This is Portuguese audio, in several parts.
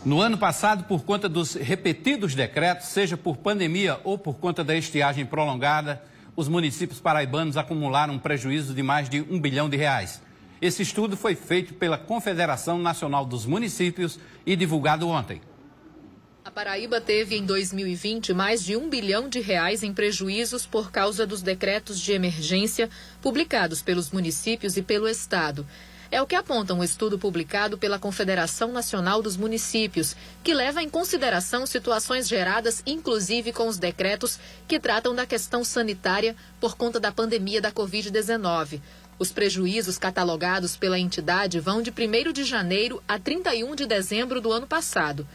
No ano passado, por conta dos repetidos decretos, seja por pandemia ou por conta da estiagem prolongada, os municípios paraibanos acumularam um prejuízo de mais de R$1 bilhão. Esse estudo foi feito pela Confederação Nacional dos Municípios e divulgado ontem. A Paraíba teve em 2020 mais de R$1 bilhão em prejuízos por causa dos decretos de emergência publicados pelos municípios e pelo Estado. É o que aponta um estudo publicado pela Confederação Nacional dos Municípios, que leva em consideração situações geradas inclusive com os decretos que tratam da questão sanitária por conta da pandemia da Covid-19. Os prejuízos catalogados pela entidade vão de 1º de janeiro a 31 de dezembro do ano passado.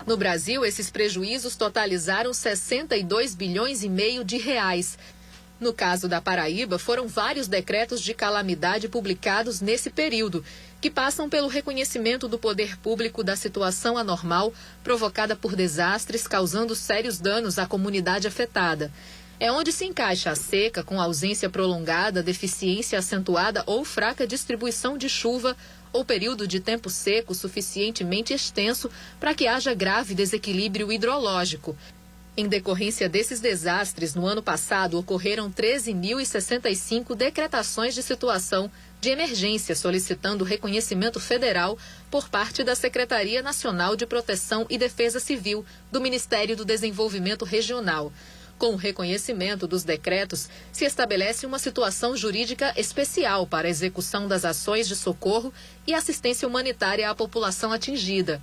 No Brasil, esses prejuízos totalizaram 62,5 bilhões de reais. No caso da Paraíba, foram vários decretos de calamidade publicados nesse período, que passam pelo reconhecimento do poder público da situação anormal provocada por desastres causando sérios danos à comunidade afetada. É onde se encaixa a seca com ausência prolongada, deficiência acentuada ou fraca distribuição de chuva ou período de tempo seco suficientemente extenso para que haja grave desequilíbrio hidrológico. Em decorrência desses desastres, no ano passado ocorreram 13.065 decretações de situação de emergência, solicitando reconhecimento federal por parte da Secretaria Nacional de Proteção e Defesa Civil do Ministério do Desenvolvimento Regional. Com o reconhecimento dos decretos, se estabelece uma situação jurídica especial para a execução das ações de socorro e assistência humanitária à população atingida.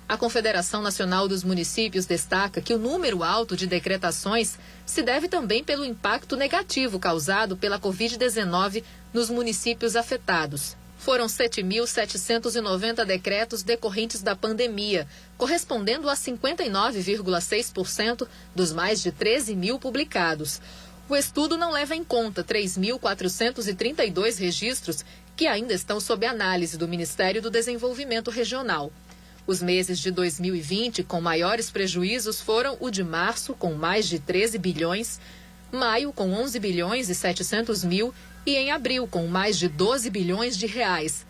A Confederação Nacional dos Municípios destaca que o número alto de decretações se deve também pelo impacto negativo causado pela Covid-19 nos municípios afetados. Foram 7.790 decretos decorrentes da pandemia, correspondendo a 59,6% dos mais de 13 mil publicados. O estudo não leva em conta 3.432 registros que ainda estão sob análise do Ministério do Desenvolvimento Regional. Os meses de 2020 com maiores prejuízos foram o de março, com mais de 13 bilhões, maio, com 11 bilhões e 700 mil e em abril, com mais de 12 bilhões de reais.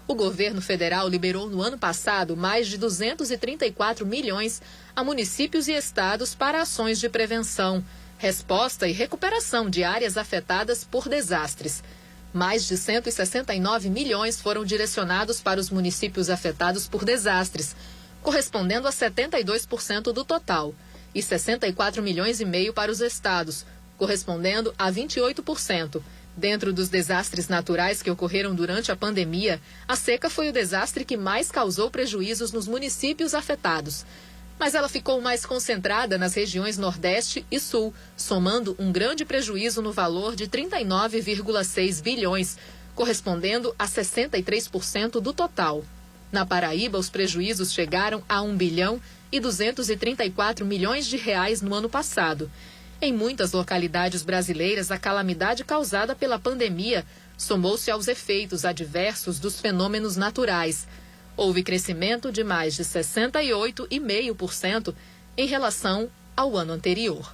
O governo federal liberou no ano passado mais de 234 milhões a municípios e estados para ações de prevenção, resposta e recuperação de áreas afetadas por desastres. Mais de 169 milhões foram direcionados para os municípios afetados por desastres, correspondendo a 72% do total, e 64 milhões e meio para os estados, correspondendo a 28%. Dentro dos desastres naturais que ocorreram durante a pandemia, a seca foi o desastre que mais causou prejuízos nos municípios afetados. Mas ela ficou mais concentrada nas regiões Nordeste e Sul, somando um grande prejuízo no valor de 39,6 bilhões, correspondendo a 63% do total. Na Paraíba, os prejuízos chegaram a 1 bilhão e 234 milhões de reais no ano passado. Em muitas localidades brasileiras, a calamidade causada pela pandemia somou-se aos efeitos adversos dos fenômenos naturais. Houve crescimento de mais de 68,5% em relação ao ano anterior.